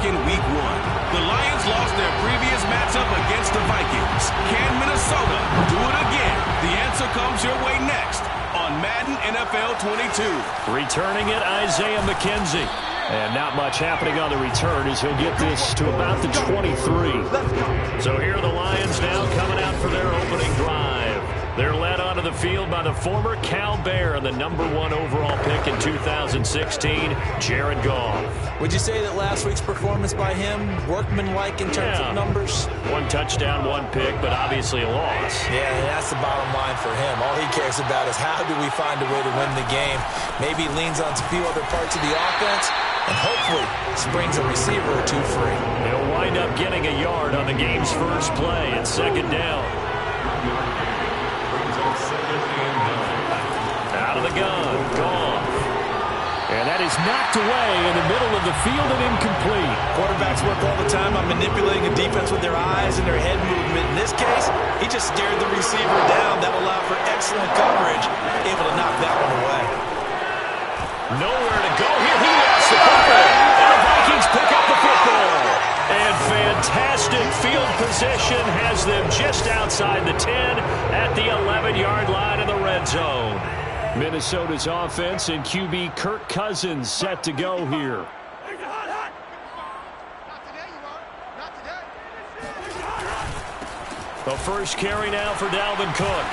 in Week 1. The Lions lost their previous matchup against the Vikings. Can Minnesota do it again? The answer comes your way next on Madden NFL 22. Returning it, Isaiah McKenzie. And not much happening on the return as he'll get this to about the 23. So here are the Lions now coming out for their opening drive. They're led onto the field by the former Cal Bear and the #1 overall pick in 2016, Jared Goff. Would you say that last week's performance by him, workmanlike in terms of numbers? 1 touchdown, 1 pick, but obviously a loss. Yeah, that's the bottom line for him. All he cares about is how do we find a way to win the game. Maybe he leans on a few other parts of the offense and hopefully springs a receiver or 2 free. He'll wind up getting a yard on the game's first play at 2nd down. Out of the gun, Goff. And that is knocked away in the middle of the field and incomplete. Quarterbacks work all the time on manipulating a defense with their eyes and their head movement. In this case, he just stared the receiver down. That allowed for excellent coverage, able to knock that one away. Nowhere to go here. He lost the football. And the Vikings pick up the football. And fantastic field position has them just outside the 10 at the 11-yard line in the red zone. Minnesota's offense and QB Kirk Cousins set to go here. The first carry now for Dalvin Cook.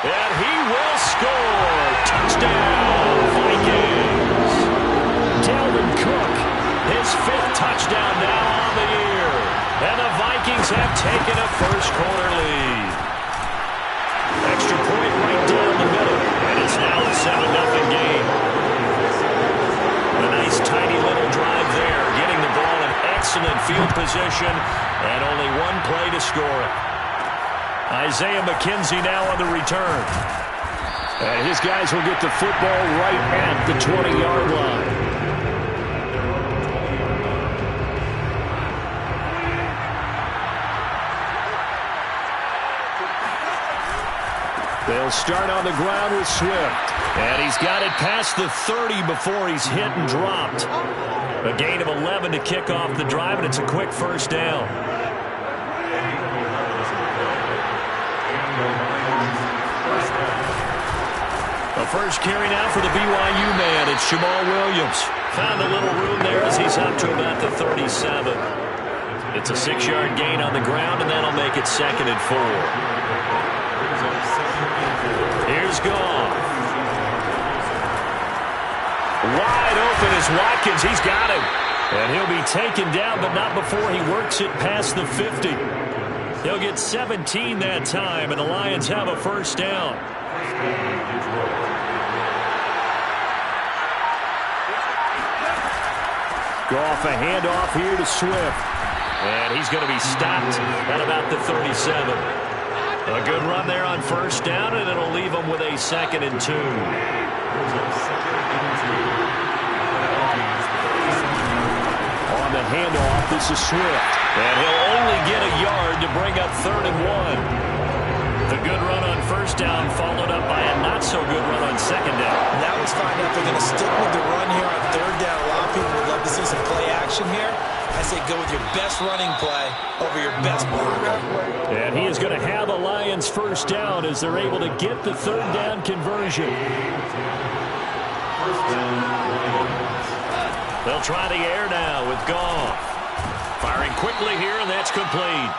And he will score. Touchdown, Vikings. Dalvin Cook, his 5th touchdown now on the year. And the Vikings have taken a first-quarter lead. Extra point right down the middle. And it's now a 7-0 game. A nice, tiny little drive there, getting the ball in excellent field position, and only 1 play to score it. Isaiah McKenzie now on the return. And his guys will get the football right at the 20-yard line. They'll start on the ground with Swift. And he's got it past the 30 before he's hit and dropped. A gain of 11 to kick off the drive, and it's a quick first down. The first carry now for the BYU man. It's Jamal Williams. Found a little room there as he's up to about the 37. It's a 6-yard gain on the ground, and that'll make it 2nd and 4. Here's Goff. Wide open is Watkins. He's got him. And he'll be taken down, but not before he works it past the 50. He'll get 17 that time, and the Lions have a first down. Goff a handoff here to Swift. And he's going to be stopped at about the 37. A good run there on first down, and it'll leave him with a 2nd and 2. On the handoff, this is Swift. And he'll only get a yard to bring up 3rd and 1. The good run on first down followed up by a not-so-good run on 2nd down. Now let's find out if they're going to stick with the run here on 3rd down. A lot of people would love to see some play action here. I say go with your best running play over your best blocker. And he is going to have a Lions first down as they're able to get the 3rd down conversion. They'll try the air now with Goff. Firing quickly here, and that's complete.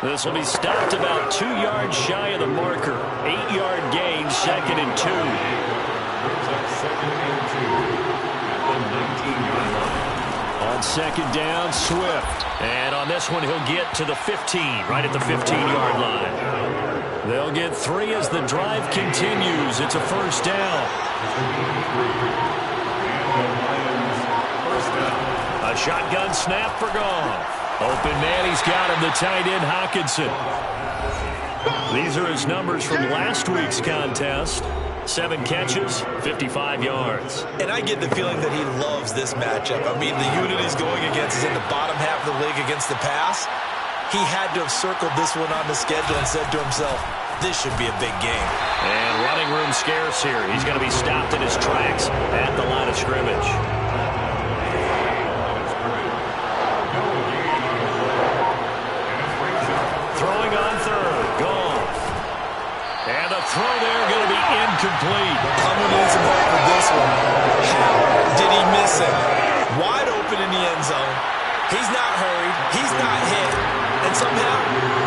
This will be stopped about 2 yards shy of the marker. 8-yard gain, 2nd and 2. On 2nd down, Swift. And on this one, he'll get to the 15, right at the 15-yard line. They'll get 3 as the drive continues. It's a first down. A shotgun snap for Goff. Open man, he's got him, the tight end, Hockenson. These are his numbers from last week's contest. 7 catches, 55 yards. And I get the feeling that he loves this matchup. I mean, the unit he's going against is in the bottom half of the league against the pass. He had to have circled this one on the schedule and said to himself, this should be a big game. And running room scarce here. He's going to be stopped in his tracks at the line of scrimmage. throw there going to be incomplete. I'm going to need some help with this one. How did he miss him? Wide open in the end zone. He's not hurried. He's not hit. And somehow,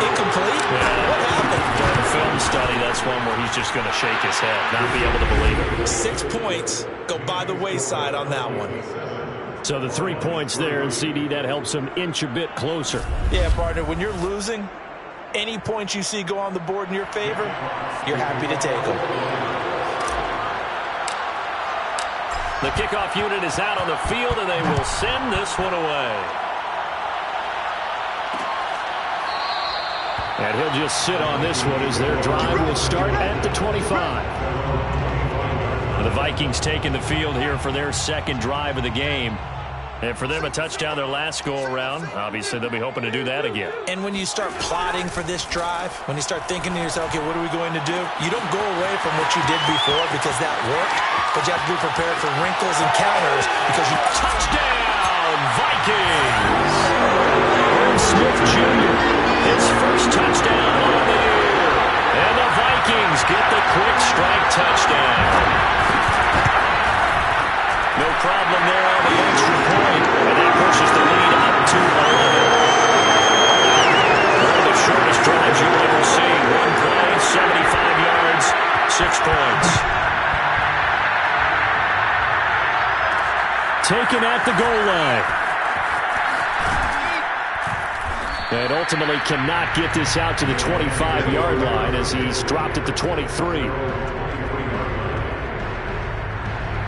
incomplete? Yeah. What happened? During the film study, that's one where he's just going to shake his head, not be able to believe it. 6 points go by the wayside on that one. So the 3 points there, and CD, that helps him inch a bit closer. Yeah, partner, when you're losing, any points you see go on the board in your favor, you're happy to take them. The kickoff unit is out on the field, and they will send this one away. And he'll just sit on this one as their drive will start at the 25. The Vikings taking the field here for their second drive of the game. And for them, a touchdown their last go-around. Obviously, they'll be hoping to do that again. And when you start plotting for this drive, when you start thinking to yourself, okay, what are we going to do? You don't go away from what you did before because that worked, but you have to be prepared for wrinkles and counters because you... Touchdown, Vikings! Aaron Smith Jr., his first touchdown on the year. And the Vikings get the quick strike touchdown. No problem there on the extra point. And that pushes the lead up to 11. One of the shortest drives you'll ever see. One play, 75 yards, 6 points. Taken at the goal line. And ultimately cannot get this out to the 25-yard line as he's dropped at the 23.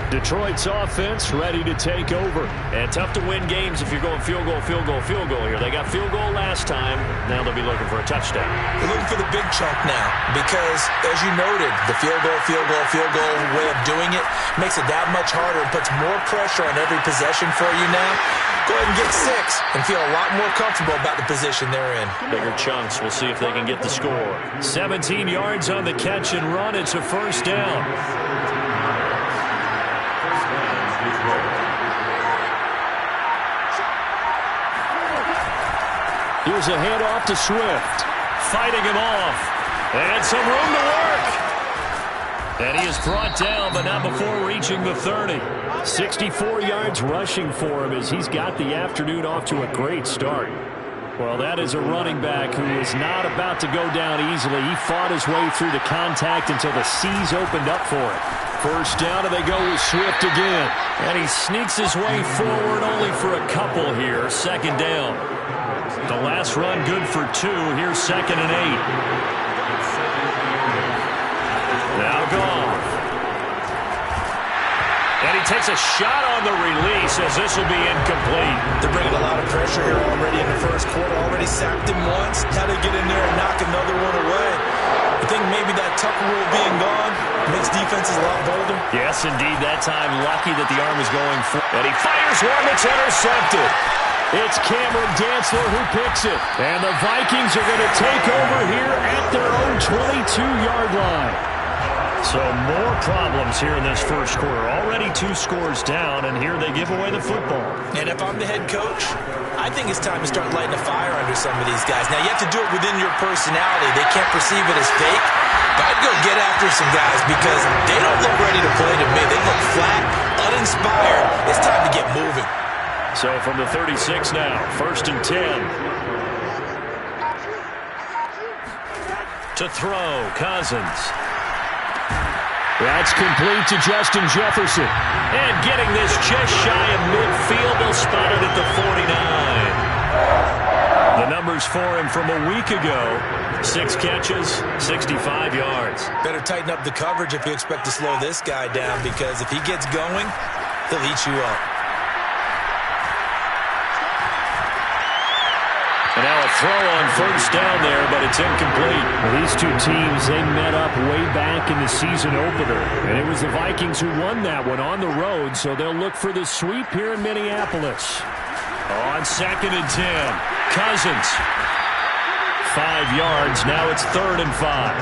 Detroit's offense ready to take over. And tough to win games if you're going field goal, field goal, field goal here. They got field goal last time. Now they'll be looking for a touchdown. They're looking for the big chunk now because, as you noted, the field goal way of doing it makes it that much harder and puts more pressure on every possession for you now. Go ahead and get 6 and feel a lot more comfortable about the position they're in. Bigger chunks. We'll see if they can get the score. 17 yards on the catch and run. It's a first down. Here's a handoff to Swift. Fighting him off. And some room to work. And he is brought down, but not before reaching the 30. 64 yards rushing for him as he's got the afternoon off to a great start. Well, that is a running back who is not about to go down easily. He fought his way through the contact until the seas opened up for him. First down, and they go with Swift again. And he sneaks his way forward only for a couple here. Second down. The last run good for 2. Here's 2nd and 8. Now Goff. And he takes a shot on the release as this will be incomplete. They're bringing a lot of pressure here already in the first quarter. Already sacked him once. How to get in there and knock another one away. I think maybe that Tucker rule being gone makes defenses a lot bolder. Yes, indeed. That time, lucky that the arm was going for. And he fires one that's intercepted. It's Cameron Dantzler who picks it. And the Vikings are going to take over here at their own 22-yard line. So more problems here in this first quarter. Already 2 scores down, and here they give away the football. And if I'm the head coach, I think it's time to start lighting a fire under some of these guys. Now, you have to do it within your personality. They can't perceive it as fake. But I'd go get after some guys because they don't look ready to play to me. They look flat, uninspired. It's time to get moving. So from the 36 now, 1st and 10. To throw, Cousins. That's complete to Justin Jefferson. And getting this just shy of midfield, they'll spot it at the 49. The numbers for him from a week ago, 6 catches, 65 yards. Better tighten up the coverage if you expect to slow this guy down because if he gets going, he'll eat you up. And now a throw on first down there, but it's incomplete. Well, these two teams, they met up way back in the season opener. And it was the Vikings who won that one on the road, so they'll look for the sweep here in Minneapolis. On 2nd and 10, Cousins. 5 yards, now it's 3rd and 5.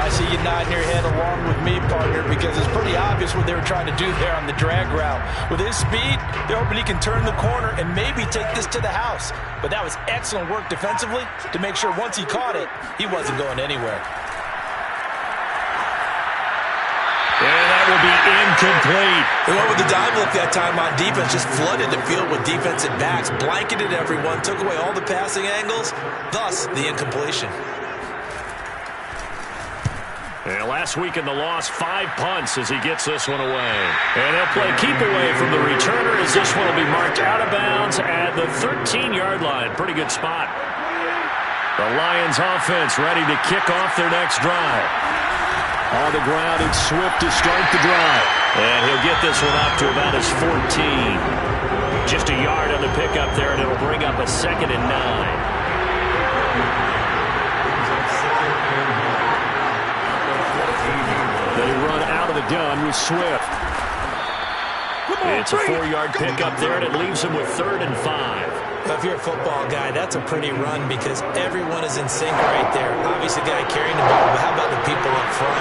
I see you nodding your head along with me, partner, because it's pretty obvious what they were trying to do there on the drag route. With his speed, they're hoping he can turn the corner and maybe take this to the house. But that was excellent work defensively to make sure once he caught it, he wasn't going anywhere. And that will be incomplete. They went with the dive look that time on defense, just flooded the field with defensive backs, blanketed everyone, took away all the passing angles, thus the incompletion. And last week in the loss, 5 punts as he gets this one away. And they'll play keep away from the returner as this one will be marked out of bounds at the 13-yard line. Pretty good spot. The Lions offense ready to kick off their next drive. On the ground, it's Swift to start the drive. And he'll get this one up to about his 14. Just a yard on the pickup there, and it'll bring up a 2nd and 9. They run out of the gun with Swift. It's a 4-yard pickup there, and it leaves him with 3rd and 5. If you're a football guy, that's a pretty run because everyone is in sync right there. Obviously, the guy carrying the ball, but how about the people up front?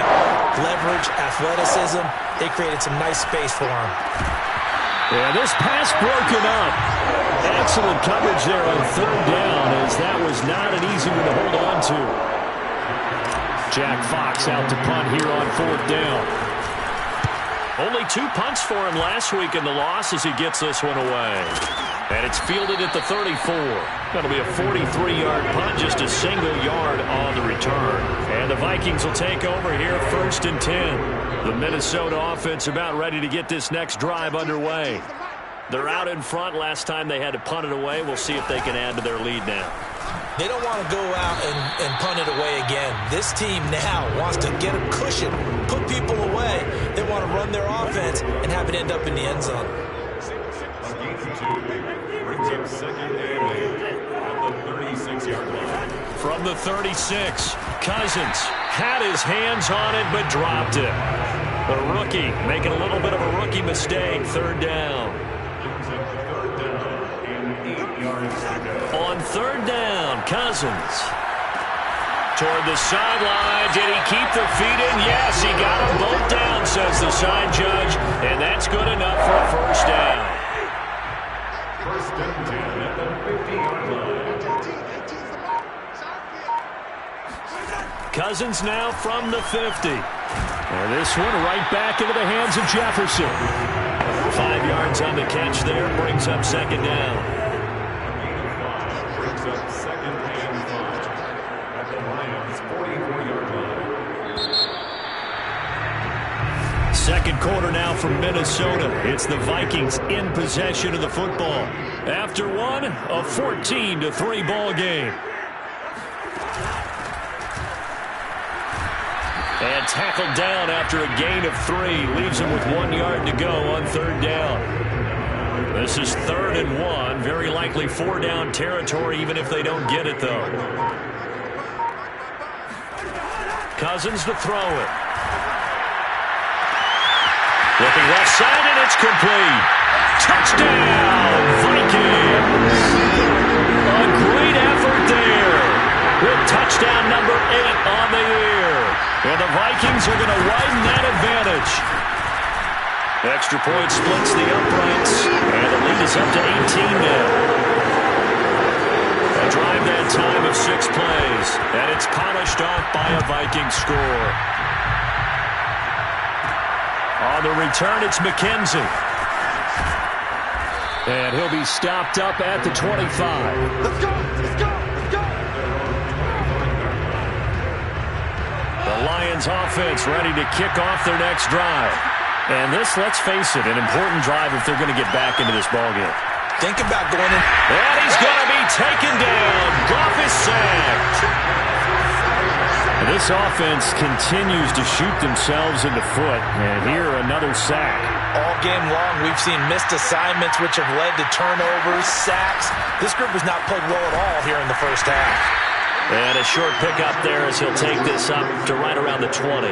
Leverage, athleticism, they created some nice space for him. Yeah, this pass broken up. Excellent coverage there on 3rd down, as that was not an easy one to hold on to. Jack Fox out to punt here on 4th down. Only 2 punts for him last week in the loss as he gets this one away. And it's fielded at the 34. That'll be a 43-yard punt, just a single yard on the return. And the Vikings will take over here, 1st and 10. The Minnesota offense about ready to get this next drive underway. They're out in front. Last time they had to punt it away. We'll see if they can add to their lead now. They don't want to go out and punt it away again. This team now wants to get a cushion, put people away. They want to run their offense and have it end up in the end zone. From the 36, Cousins had his hands on it but dropped it. The rookie making a little bit of a rookie mistake, 3rd down. On 3rd down, Cousins. Toward the sideline. Did he keep the feet in? Yes, he got them both down, says the side judge. And that's good enough for a 1st down. 1st and 10 at the 50-yard line. Cousins now from the 50. And this one right back into the hands of Jefferson. 5 yards on the catch there. Brings up 2nd down. Second quarter now from Minnesota. It's the Vikings in possession of the football. After one, a 14-3 ball game. And tackled down after a gain of 3. Leaves him with 1 yard to go on 3rd down. This is 3rd and 1. Very likely 4-down territory, even if they don't get it, though. Cousins to throw it. Looking left side, and it's complete. Touchdown, Vikings. A great effort there with touchdown number 8 on the year. And the Vikings are going to widen that advantage. Extra point splits the uprights, and the lead is up to 18 now. A drive that time of 6 plays, and it's polished off by a Viking score. On the return, it's McKenzie. And he'll be stopped up at the 25. Let's go! Let's go! Let's go! The Lions offense ready to kick off their next drive. And this, let's face it, an important drive if they're going to get back into this ballgame. Think about going in. And he's going to be taken down. Goff is sacked. This offense continues to shoot themselves in the foot. And here, another sack. All game long, we've seen missed assignments, which have led to turnovers, sacks. This group has not played well at all here in the first half. And a short pickup there as he'll take this up to right around the 20.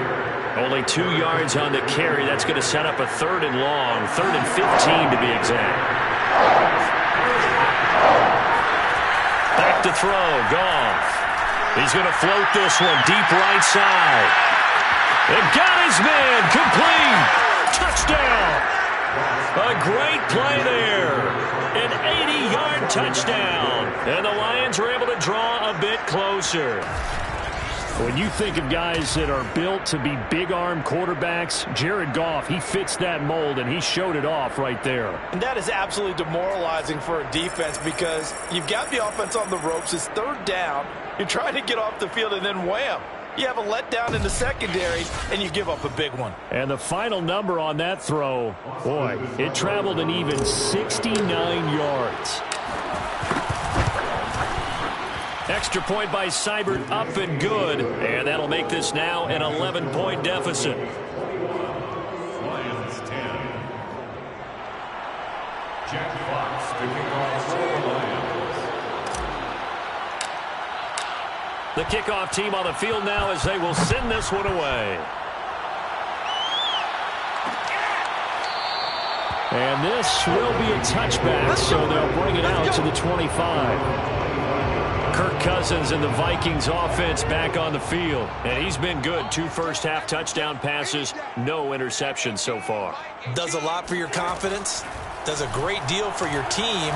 Only 2 yards on the carry. That's going to set up a 3rd and long, 3rd and 15 to be exact. Back to throw, Goff. He's going to float this one deep right side. And got his man. Complete. Touchdown. A great play there. An 80-yard touchdown. And the Lions are able to draw a bit closer. When you think of guys that are built to be big-arm quarterbacks, Jared Goff, he fits that mold, and he showed it off right there. And that is absolutely demoralizing for a defense because you've got the offense on the ropes. It's third down. You're trying to get off the field, and then wham. You have a letdown in the secondary, and you give up a big one. And the final number on that throw, boy, it traveled an even 69 yards. Extra point by Seibert, up and good. And that'll make this now an 11-point deficit. Lions 10. Jack Fox kicking off for the Lions. The kickoff team on the field now as they will send this one away. And this will be a touchback, so they'll bring it out to the 25. Kirk Cousins and the Vikings offense back on the field. And he's been good. 2 first-half touchdown passes, no interceptions so far. Does a lot for your confidence. Does a great deal for your team.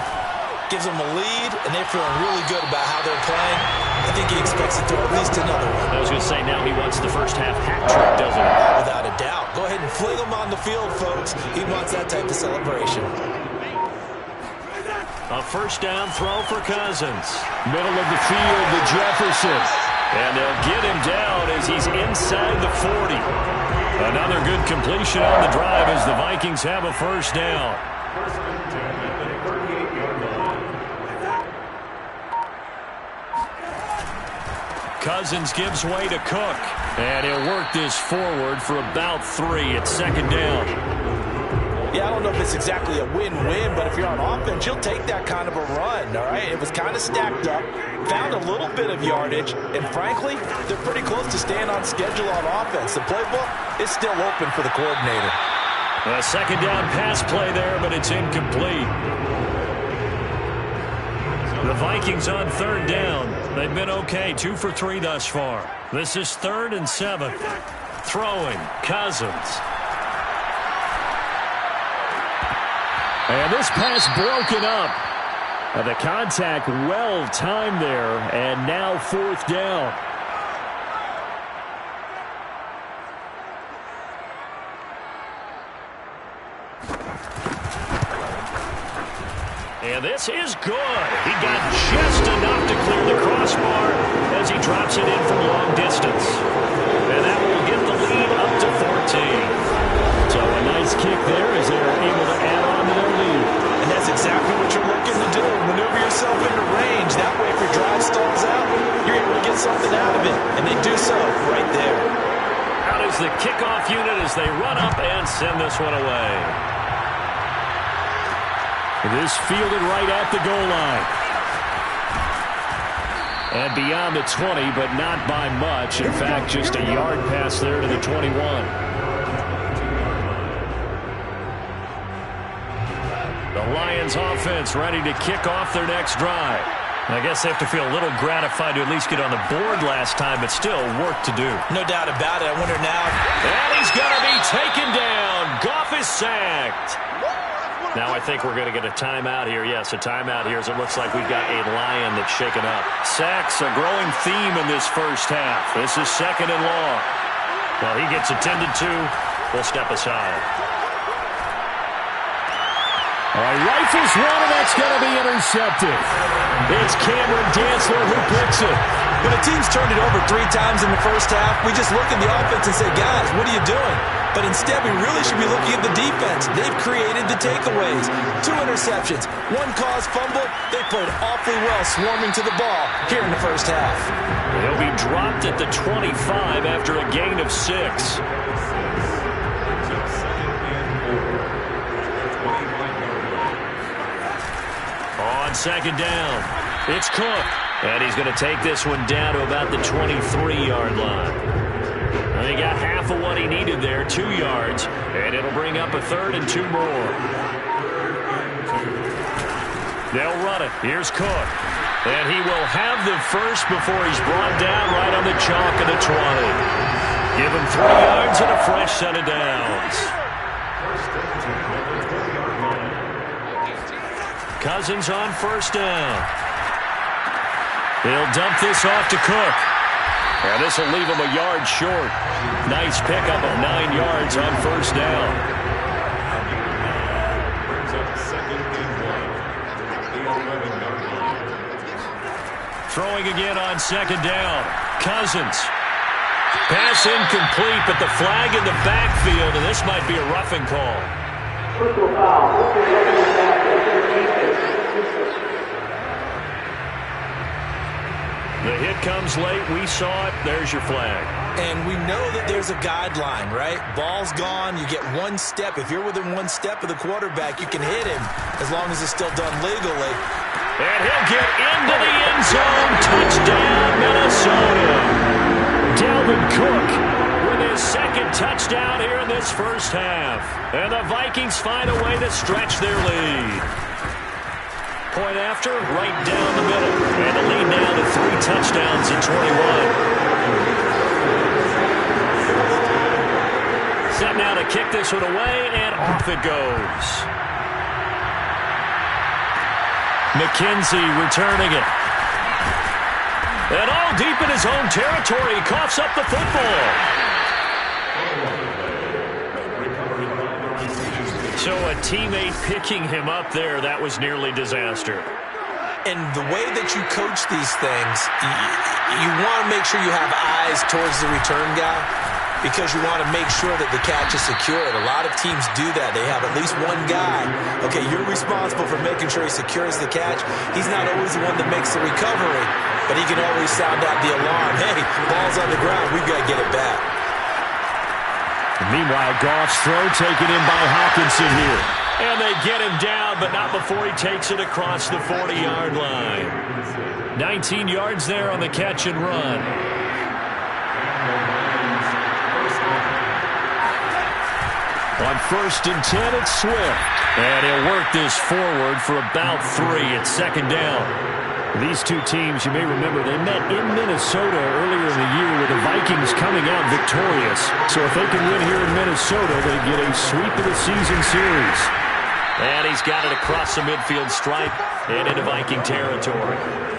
Gives them a lead, and they're feeling really good about how they're playing. I think he expects to throw at least another one. I was going to say, now he wants the first-half hat trick, doesn't he? Without a doubt. Go ahead and fling him on the field, folks. He wants that type of celebration. A first down throw for Cousins. Middle of the field to Jefferson. And they'll get him down as he's inside the 40. Another good completion on the drive as the Vikings have a first down. First and 10 at the 38-yard line. Cousins gives way to Cook. And he'll work this forward for about 3 at second down. Yeah, I don't know if it's exactly a win-win, but if you're on offense, you'll take that kind of a run, all right? It was kind of stacked up, found a little bit of yardage, and frankly, they're pretty close to staying on schedule on offense. The playbook is still open for the coordinator. A second down pass play there, but it's incomplete. The Vikings on third down. They've been okay, 2 for 3 thus far. This is 3rd and 7. Throwing, Cousins. And this pass broken up. The contact well timed there, and now 4th down. And this is good. He got just enough to clear the crossbar as he drops it in from long distance. And that will get the lead up to 14. So a nice kick there as they're able to add on to their lead. And that's exactly what you're looking to do. Maneuver yourself into range. That way, if your drive stalls out, you're able to get something out of it. And they do so right there. Out is the kickoff unit as they run up and send this one away. This fielded right at the goal line. And beyond the 20, but not by much. In fact, just a yard pass there to the 21. The Lions offense ready to kick off their next drive. I guess they have to feel a little gratified to at least get on the board last time, but still work to do. No doubt about it. I wonder now. And he's going to be taken down. Goff is sacked. Now I think we're going to get a timeout here. Yes, a timeout here as it looks like we've got a Lion that's shaken up. Sacks, a growing theme in this first half. This is 2nd and long. Well, he gets attended to. We'll step aside. All right, rifles one, and that's going to be intercepted. It's Cameron Dantzler who picks it. When a team's turned it over 3 times in the first half, we just look at the offense and say, guys, what are you doing? But instead, we really should be looking at the defense. They've created the takeaways. 2 interceptions, 1 caused fumble. They played awfully well swarming to the ball here in the first half. He'll be dropped at the 25 after a gain of 6. On second down, it's Cook. And he's going to take this one down to about the 23-yard line. And he got half of what he needed there, 2 yards. And it'll bring up a 3rd and 2 more. They'll run it. Here's Cook. And he will have the first before he's brought down right on the chalk of the 20. Give him 3 yards and a fresh set of downs. Cousins on first down. He'll dump this off to Cook. And this will leave him a yard short. Nice pickup of 9 yards on first down. Throwing again on second down. Cousins. Pass incomplete, but the flag in the backfield, and this might be a roughing call. The hit comes late. We saw it. There's your flag. And we know that there's a guideline, right? Ball's gone. You get 1 step. If you're within 1 step of the quarterback, you can hit him as long as it's still done legally. And he'll get into the end zone. Touchdown, Minnesota. Dalvin Cook with his second touchdown here in this first half. And the Vikings find a way to stretch their lead. Point after, right down the middle. And the lead now to 3 touchdowns in 21. Set now to kick this one away, and off it goes. McKenzie returning it. And all deep in his own territory, he coughs up the football. So a teammate picking him up there, that was nearly disaster. And the way that you coach these things, you want to make sure you have eyes towards the return guy because you want to make sure that the catch is secured. A lot of teams do that. They have at least one guy. Okay, you're responsible for making sure he secures the catch. He's not always the one that makes the recovery, but he can always sound out the alarm. Hey, ball's on the ground. We've got to get it back. Meanwhile, Goff's throw taken in by Hawkinson here. And they get him down, but not before he takes it across the 40-yard line. 19 yards there on the catch and run. On 1st and 10, it's Swift. And he'll work this forward for about 3 at second down. These two teams, you may remember, they met in Minnesota earlier in the year with the Vikings coming out victorious. So if they can win here in Minnesota, they get a sweep of the season series. And he's got it across the midfield stripe and into Viking territory.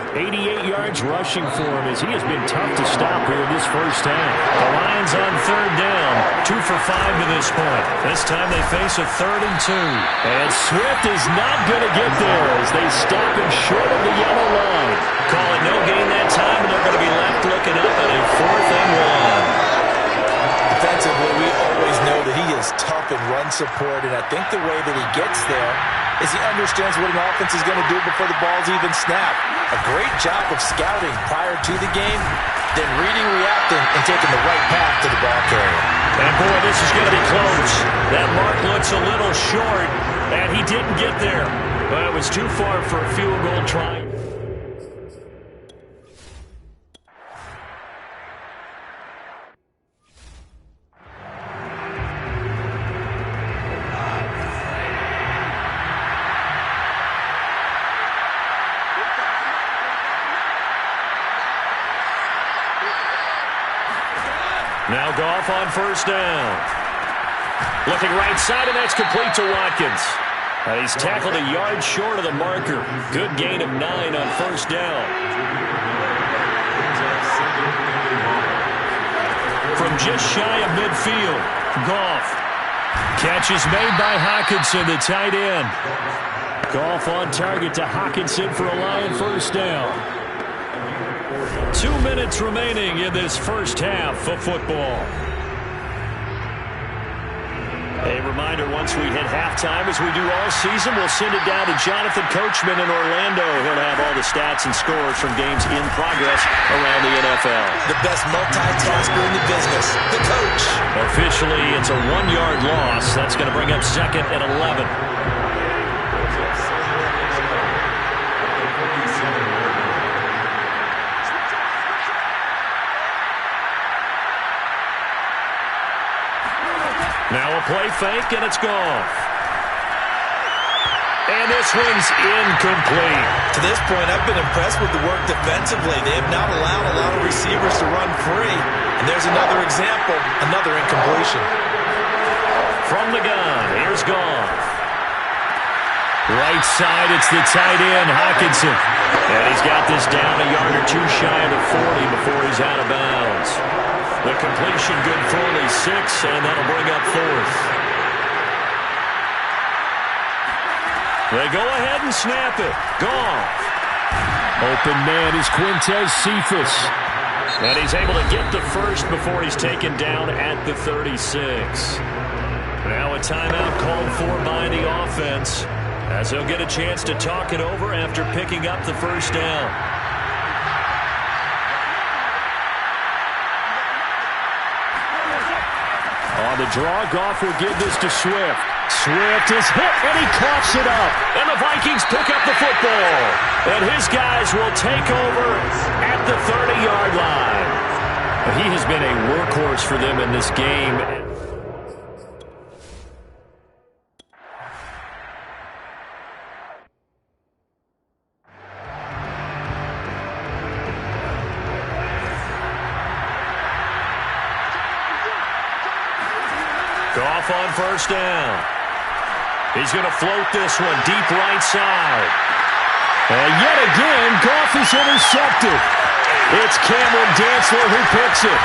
88 yards rushing for him as he has been tough to stop here in this first half. The Lions on third down, 2 for 5 to this point. This time they face a 3rd and 2. And Swift is not going to get there as they stop him short of the yellow line. Call it no gain that time, and they're going to be left looking up at a 4th and 1. Defensively, we always know that he is tough in run support, and I think the way that he gets there is he understands what an offense is going to do before the ball's even snapped. A great job of scouting prior to the game, then reading, reacting, and taking the right path to the ball carrier. And boy, this is going to be close. That mark looks a little short, and he didn't get there. But it was too far for a field goal try. Now Goff on first down. Looking right side, and that's complete to Watkins. He's tackled a yard short of the marker. Good gain of 9 on first down. From just shy of midfield, Goff. Catch is made by Hawkinson, the tight end. Goff on target to Hawkinson for a Lion first down. 2 minutes remaining in this first half of football. A reminder, once we hit halftime, as we do all season, we'll send it down to Jonathan Coachman in Orlando. He'll have all the stats and scores from games in progress around the NFL. The best multitasker in the business, the coach. Officially, it's a 1-yard loss. That's going to bring up 2nd and 11. Now a play fake, and it's Goff. And this one's incomplete. To this point, I've been impressed with the work defensively. They have not allowed a lot of receivers to run free. And there's another example, another incompletion. From the gun, here's Goff. Right side, it's the tight end, Hockenson. And he's got this down a yard or two shy of the 40 before he's out of bounds. The completion good for only 6, and that'll bring up 4th. They go ahead and snap it. Goff. Open man is Quintez Cephas. And he's able to get the first before he's taken down at the 36. Now a timeout called for by the offense, as they'll get a chance to talk it over after picking up the first down. On the draw, Goff will give this to Swift. Swift is hit, and he coughs it up. And the Vikings pick up the football. And his guys will take over at the 30-yard line. He has been a workhorse for them in this game. Goff on first down. He's going to float this one deep right side. And yet again, Goff is intercepted. It's Cameron Dantzler who picks it.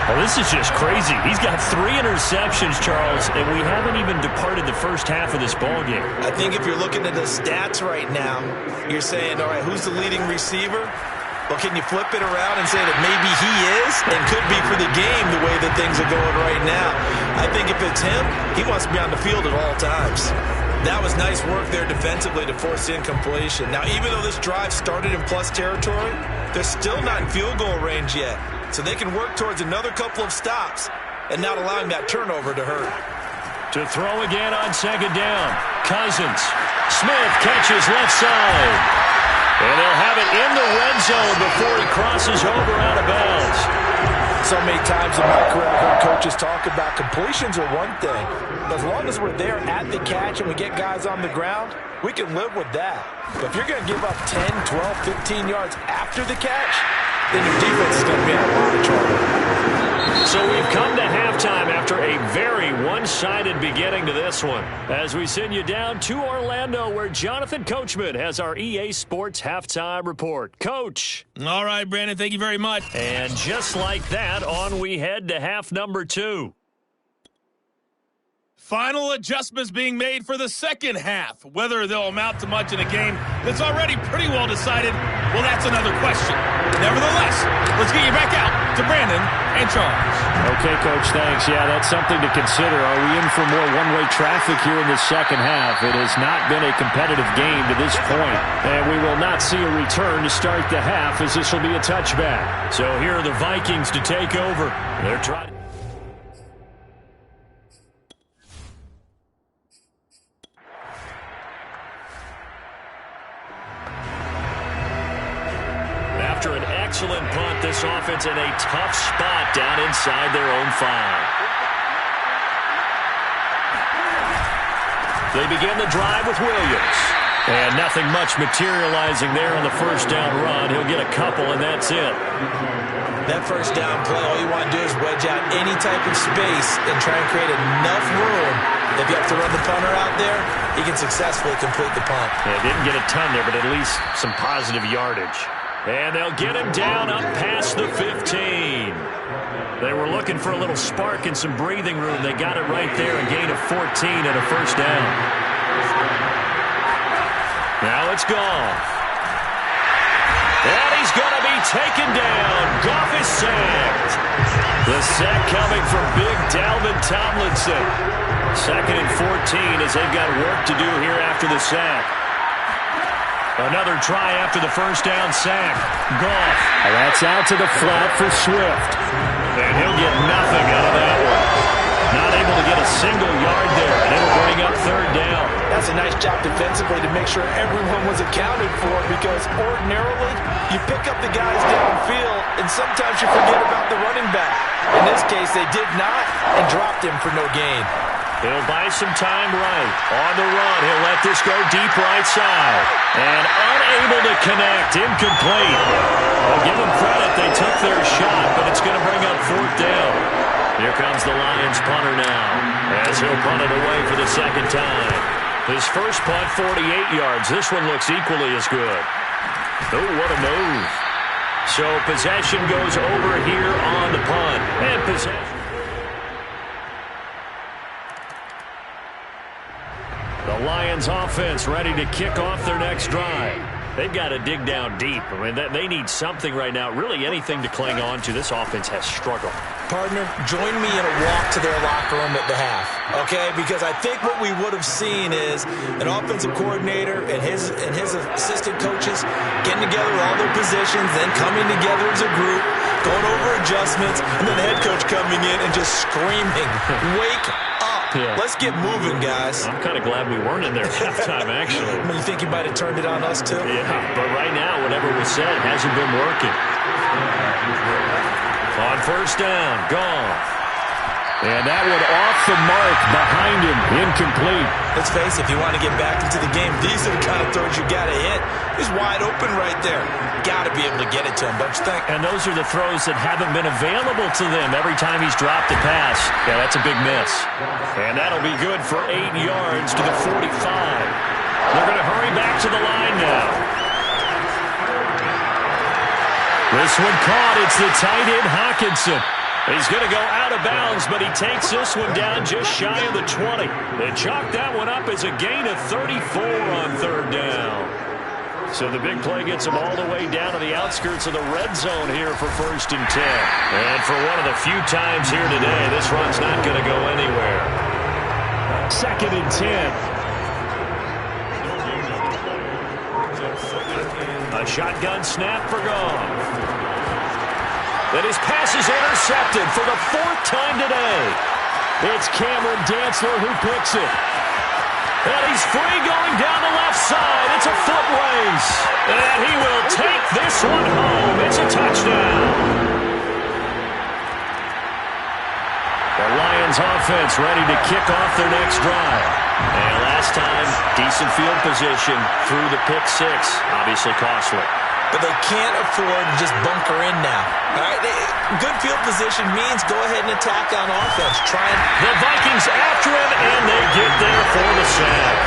Well, this is just crazy. He's got 3 interceptions, Charles, and we haven't even departed the first half of this ballgame. I think if you're looking at the stats right now, you're saying, all right, who's the leading receiver? Well, can you flip it around and say that maybe he is and could be for the game the way that things are going right now? I think if it's him, he wants to be on the field at all times. That was nice work there defensively to force incompletion. Now, even though this drive started in plus territory, they're still not in field goal range yet. So they can work towards another couple of stops and not allowing that turnover to hurt. To throw again on second down. Cousins. Smith catches left side. And they'll have it in the red zone before he crosses over out of bounds. So many times in my career, I've heard coaches talk about completions are one thing. But as long as we're there at the catch and we get guys on the ground, we can live with that. But if you're going to give up 10, 12, 15 yards after the catch, then your defense is going to be in a lot of trouble. So we've come to halftime after a very one-sided beginning to this one, as we send you down to Orlando, where Jonathan Coachman has our EA Sports Halftime Report. Coach. All right, Brandon, thank you very much. And just like that, on we head to half number 2. Final adjustments being made for the second half. Whether they'll amount to much in a game that's already pretty well decided, well, that's another question. Nevertheless, let's get you back out to Brandon and Charles. Okay, Coach, thanks. Yeah, that's something to consider. Are we in for more one-way traffic here in the second half? It has not been a competitive game to this point, and we will not see a return to start the half, as this will be a touchback. So here are the Vikings to take over. They're trying. After an excellent punt, this offense in a tough spot down inside their own 5. They begin the drive with Williams. And nothing much materializing there on the first down run. He'll get a couple, and that's it. That first down play, all you want to do is wedge out any type of space and try and create enough room. If you have to run the punter out there, he can successfully complete the punt. Yeah, didn't get a ton there, but at least some positive yardage. And they'll get him down up past the 15. They were looking for a little spark and some breathing room. They got it right there, a gain of 14 and a first down. Now it's Goff. And he's going to be taken down. Goff is sacked. The sack coming from big Dalvin Tomlinson. 2nd and 14 as they've got work to do here after the sack. Another try after the first down sack. Goff. That's out to the flat for Swift. And he'll get nothing out of that one. Not able to get a single yard there, and it'll bring up third down. That's a nice job defensively to make sure everyone was accounted for, because ordinarily you pick up the guys downfield and sometimes you forget about the running back. In this case, they did not and dropped him for no gain. He'll buy some time right. On the run, he'll let this go deep right side. And unable to connect. Incomplete. I'll give them credit. They took their shot, but it's going to bring up fourth down. Here comes the Lions punter now, as he'll punt it away for the second time. His first punt, 48 yards. This one looks equally as good. Oh, what a move. So possession goes over here on the punt. And possession. The Lions offense ready to kick off their next drive. They've got to dig down deep. I mean, they need something right now, really anything to cling on to. This offense has struggled. Partner, join me in a walk to their locker room at the half, okay? Because I think what we would have seen is an offensive coordinator and his assistant coaches getting together all their positions, then coming together as a group, going over adjustments, and then the head coach coming in and just screaming, "Wake up. Yeah. Let's get moving, guys." I'm kind of glad we weren't in there at halftime, actually. You think he might have turned it on us, too? Yeah, but right now, whatever was said hasn't been working. On first down, gone. And that one off the mark behind him, incomplete. Let's face it, if you want to get back into the game, these are the kind of throws you got to hit. He's wide open right there. Got to be able to get it to him, don't you think? And those are the throws that haven't been available to them every time he's dropped a pass. Yeah, that's a big miss. And that'll be good for 8 yards to the 45. They're going to hurry back to the line now. This one caught. It's the tight end, Hawkinson. He's going to go out of bounds, but he takes this one down just shy of the 20. They chalk that one up as a gain of 34 on third down. So the big play gets him all the way down to the outskirts of the red zone here for 1st and 10. And for one of the few times here today, this run's not going to go anywhere. 2nd and 10. A shotgun snap for Goff. And his pass is intercepted for the 4th time today. It's Cameron Dantzler who picks it. And he's free going down the left side. It's a foot race. And he will take this one home. It's a touchdown. The Lions offense ready to kick off their next drive. And last time, decent field position through the pick six. Obviously costly. But they can't afford to just bunker in now. All right, good field position means go ahead and attack on offense. The Vikings after him, and they get there for the sack.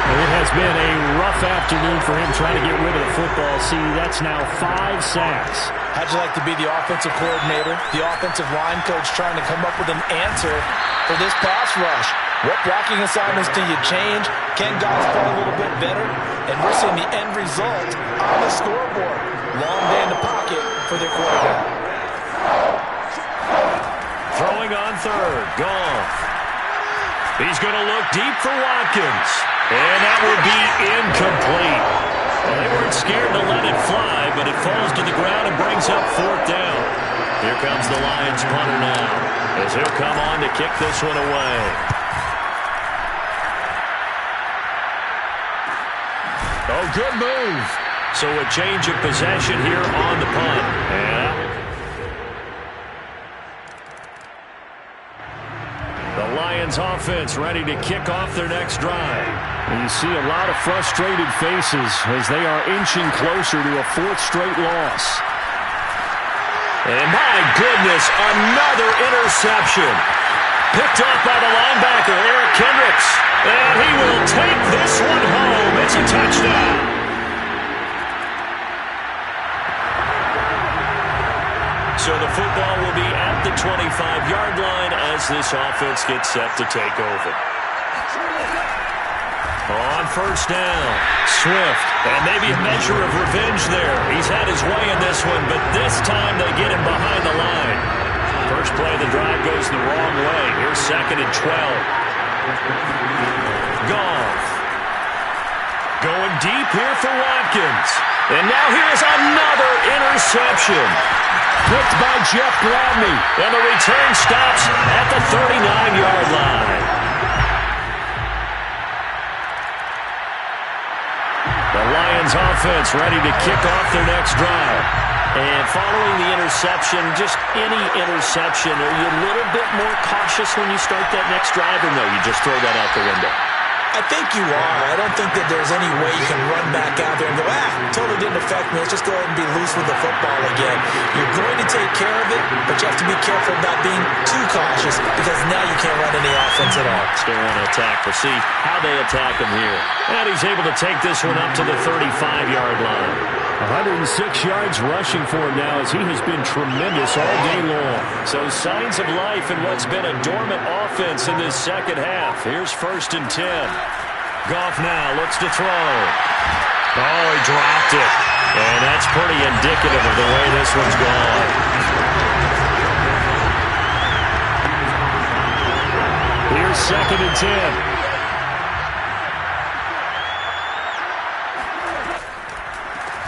It has been a rough afternoon for him trying to get rid of the football. See, that's now 5 sacks. How'd you like to be the offensive coordinator, the offensive line coach trying to come up with an answer for this pass rush? What blocking assignments do you change? Can guys play a little bit better? And we're seeing the end result on the scoreboard. Long day in the pocket for their quarterback. Throwing on third. Goff. He's going to look deep for Watkins. And that will be incomplete. Well, they weren't scared to let it fly, but it falls to the ground and brings up 4th down. Here comes the Lions punter now, as he'll come on to kick this one away. Oh, good move. So a change of possession here on the punt. Yeah. The Lions offense ready to kick off their next drive. And you see a lot of frustrated faces as they are inching closer to a 4th straight loss. And my goodness, another interception. Picked off by the linebacker, Eric Kendricks. And he will take this one home. It's a touchdown. So the football will be at the 25-yard line as this offense gets set to take over. On first down, Swift, and maybe a measure of revenge there. He's had his way in this one, but this time they get him behind the line. First play of the drive goes the wrong way. Here's 2nd and 12. Goff. Going deep here for Watkins. And now here's another interception. Picked by Jeff Gladney. And the return stops at the 39-yard line. The Lions offense ready to kick off their next drive. And following the interception, just any interception, are you a little bit more cautious when you start that next drive, or no, you just throw that out the window? I think you are. I don't think that there's any way you can run back out there and go, totally didn't affect me. Let's just go ahead and be loose with the football again. You're going to take care of it, but you have to be careful about being too cautious because now you can't run any offense at all. Still want to attack. We'll see how they attack him here. And he's able to take this one up to the 35-yard line. 106 yards rushing for him now as he has been tremendous all day long. So signs of life in what's been a dormant offense in this second half. Here's 1st and 10. Goff now looks to throw. Oh, he dropped it. And that's pretty indicative of the way this one's gone. Here's 2nd and 10.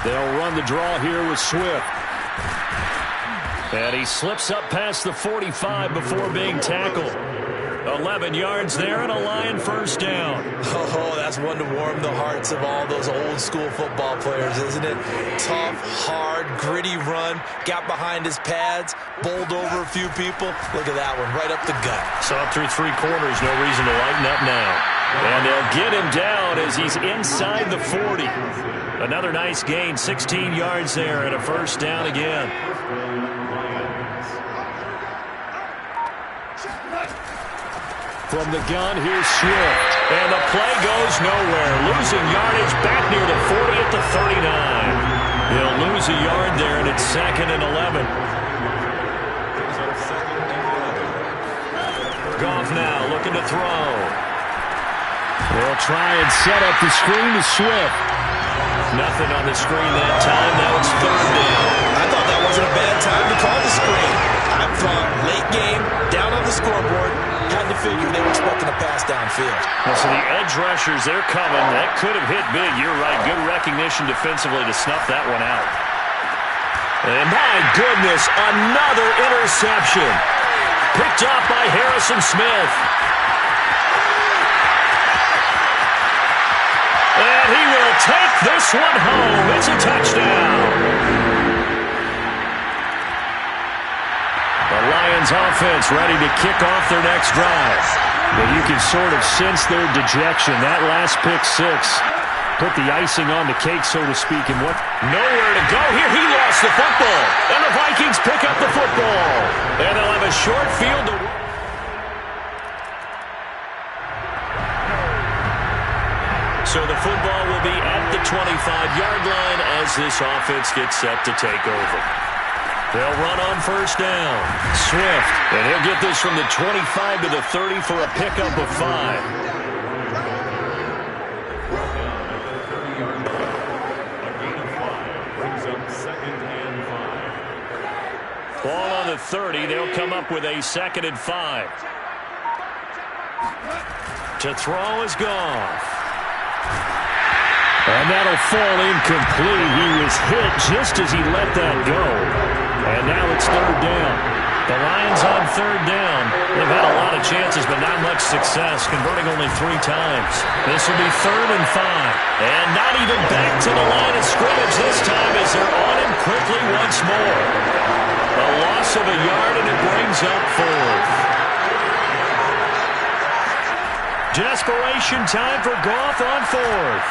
They'll run the draw here with Swift. And he slips up past the 45 before being tackled. 11 yards there and a Lion first down. Oh, that's one to warm the hearts of all those old school football players, isn't it? Tough, hard, gritty run. Got behind his pads, bowled over a few people. Look at that one, right up the gut. Saw it through 3 quarters, no reason to lighten up now. And they'll get him down as he's inside the 40. Another nice gain, 16 yards there and a first down again. From the gun, here's Swift. And the play goes nowhere. Losing yardage back near the 40 at the 39. He'll lose a yard there, and it's 2nd and 11. Goff now looking to throw. They'll try and set up the screen to Swift. Nothing on the screen that time. Now it's 3rd down. I thought that wasn't a bad time to call the screen. I thought late game, down on the scoreboard, had to figure they were expecting a pass downfield. Well, so the edge rushers, they're coming. That could have hit big. You're right. Good recognition defensively to snuff that one out. And my goodness, another interception. Picked off by Harrison Smith. And he will take this one home. It's a touchdown. The Lions offense ready to kick off their next drive. But you can sort of sense their dejection. That last pick 6 put the icing on the cake, so to speak. And what? Nowhere to go here. He lost the football. And the Vikings pick up the football. And they'll have a short field to... So the football will be at the 25-yard line as this offense gets set to take over. They'll run on first down. Swift. And he'll get this from the 25 to the 30 for a pickup of 5. Ball on the 30. They'll come up with a 2nd and 5. To throw is Goff. And that'll fall incomplete. He was hit just as he let that go. And now it's 3rd down. The Lions on 3rd down. They've had a lot of chances, but not much success, converting only 3 times. This will be 3rd and 5. And not even back to the line of scrimmage this time as they're on him quickly once more. A loss of a yard, and it brings up 4th. Desperation time for Goff on 4th.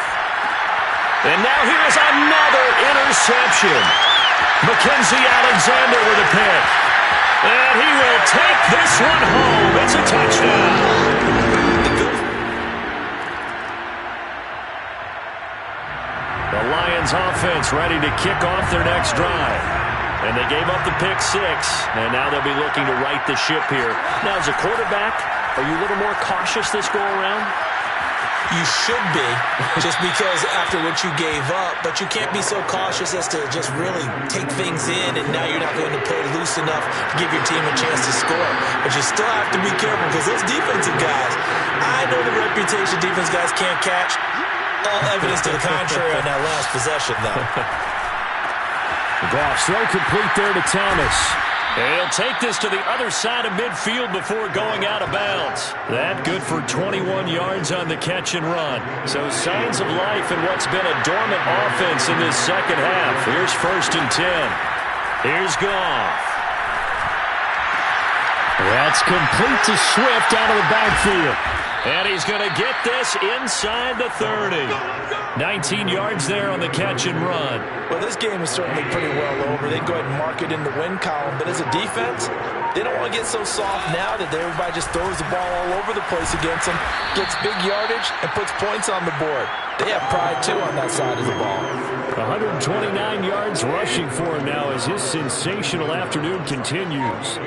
And now here's another interception. Mackenzie Alexander with a pick. And he will take this one home. It's a touchdown. The Lions offense ready to kick off their next drive. And they gave up the pick 6. And now they'll be looking to right the ship here. Now, as a quarterback, are you a little more cautious this go around? You should be, just because after what you gave up, but you can't be so cautious as to just really take things in, and now you're not going to play loose enough to give your team a chance to score. But you still have to be careful because those defensive guys, I know the reputation defense guys can't catch. All evidence to the contrary on that last possession, though. Goff's throw complete there to Thomas. He'll take this to the other side of midfield before going out of bounds. That good for 21 yards on the catch and run. So signs of life in what's been a dormant offense in this second half. Here's 1st and 10. Here's Goff. That's complete to Swift out of the backfield. And he's going to get this inside the 30. 19 yards there on the catch and run. Well, this game is certainly pretty well over. They go ahead and mark it in the win column. But as a defense, they don't want to get so soft now that everybody just throws the ball all over the place against them, gets big yardage, and puts points on the board. They have pride, too, on that side of the ball. 129 yards rushing for him now as his sensational afternoon continues.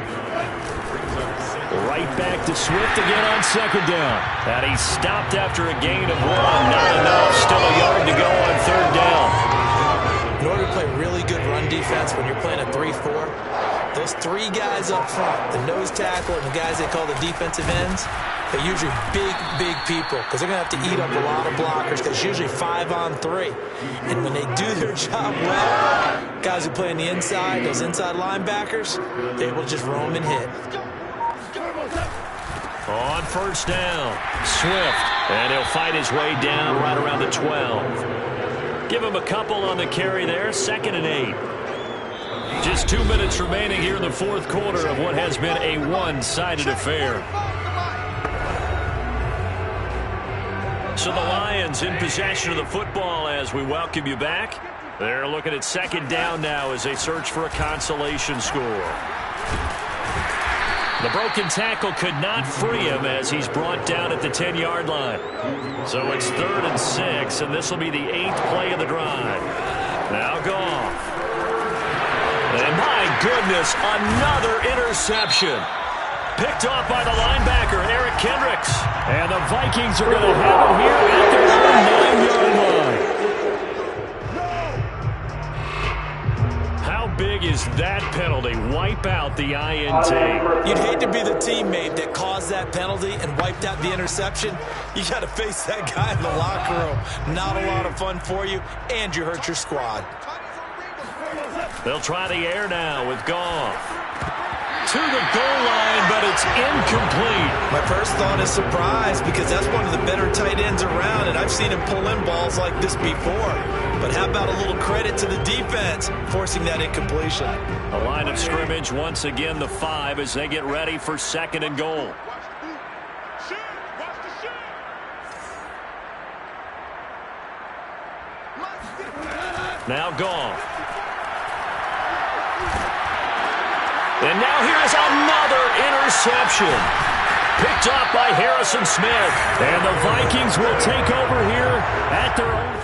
Right back to Swift again on 2nd down. And he stopped after a gain of 1. Not enough. Still a yard to go on 3rd down. In order to play really good run defense when you're playing a 3-4, those 3 guys up front, the nose tackle and the guys they call the defensive ends, they're usually big people because they're going to have to eat up a lot of blockers because it's usually 5-on-3. And when they do their job well, guys who play on the inside, those inside linebackers, they're able to just roam and hit. On 1st down, Swift. And he'll fight his way down right around the 12. Give him a couple on the carry there. 2nd and 8. Just 2 minutes remaining here in the 4th quarter of what has been a one-sided affair. So the Lions in possession of the football as we welcome you back. They're looking at 2nd down now as they search for a consolation score. The broken tackle could not free him as he's brought down at the 10-yard line. So it's 3rd and 6, and this will be the 8th play of the drive. Now Goff. And my goodness, another interception. Picked off by the linebacker, Eric Kendricks. And the Vikings are going to have it here at their own 9-yard line. How big is that penalty? Wipe out the INT. You'd hate to be the teammate that caused that penalty and wiped out the interception. You got to face that guy in the locker room. Not a lot of fun for you, and you hurt your squad. They'll try the air now with Goff. To the goal line, but it's incomplete. My first thought is surprise because that's one of the better tight ends around, and I've seen him pull in balls like this before. But how about a little credit to the defense forcing that incompletion? A line of scrimmage once again, the 5 as they get ready for 2nd and goal. Now Goff. And now here's another interception. Picked off by Harrison Smith. And the Vikings will take over here at their own.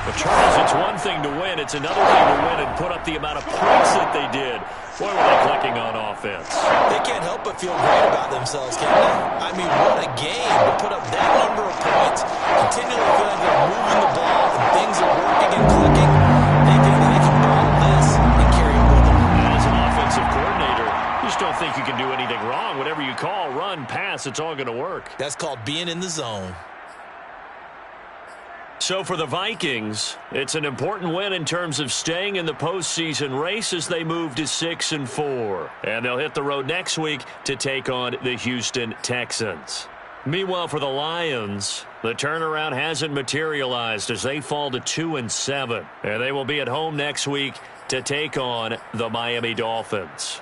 But Charles, it's one thing to win. It's another thing to win and put up the amount of points that they did. Boy, were they clicking on offense. They can't help but feel great about themselves, can they? I mean, what a game to put up that number of points, continually feeling they're moving the ball and things are working and clicking. They think that they can bottle this and carry it with them. As an offensive coordinator, you just don't think you can do anything wrong. Whatever you call, run, pass, it's all going to work. That's called being in the zone. So for the Vikings, it's an important win in terms of staying in the postseason race as they move to 6-4. And they'll hit the road next week to take on the Houston Texans. Meanwhile, for the Lions, the turnaround hasn't materialized as they fall to 2-7. And they will be at home next week to take on the Miami Dolphins.